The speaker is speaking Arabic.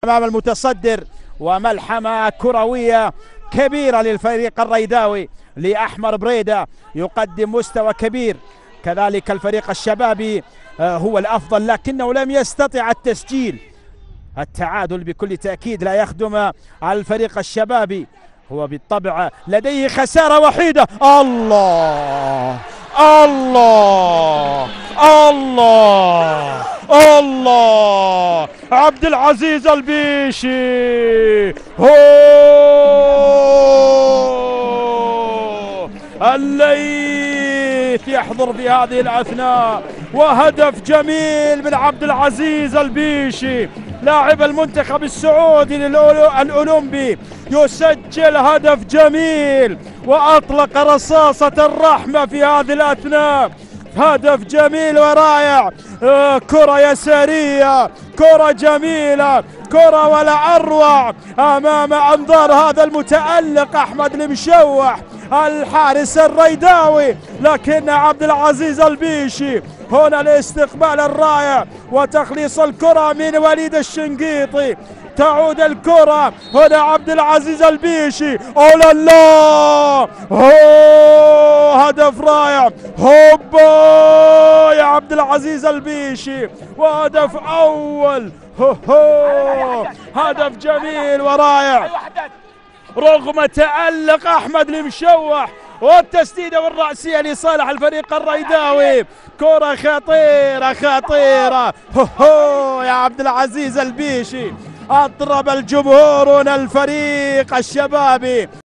أمام المتصدر، وملحمة كروية كبيرة للفريق الريداوي لأحمر بريدة، يقدم مستوى كبير. كذلك الفريق الشبابي هو الأفضل لكنه لم يستطع التسجيل. التعادل بكل تأكيد لا يخدم على الفريق الشبابي، هو بالطبع لديه خسارة وحيدة. الله الله الله الله، عبد العزيز البيشي هو الليث يحضر في هذه الأثناء، وهدف جميل من عبد العزيز البيشي لاعب المنتخب السعودي الأولمبي، يسجل هدف جميل وأطلق رصاصة الرحمة في هذه الأثناء. هدف جميل ورائع، كرة يسارية، كرة جميلة، كرة ولا أروع أمام أنظار هذا المتألق أحمد المشوح الحارس الريداوي، لكن عبد العزيز البيشي هنا الاستقبال الرائع وتخليص الكرة من وليد الشنقيطي. تعود الكرة هنا عبد العزيز البيشي، أولا الله، هدف رائع، هوبا يا عبد العزيز البيشي، وهدف أول، هدف جميل ورائع رغم تألق أحمد المشوح، والتسديدة والرأسية لصالح الفريق الريداوي. كرة خطيرة خطيرة، يا عبد العزيز البيشي، أطرب الجمهور الفريق الشبابي.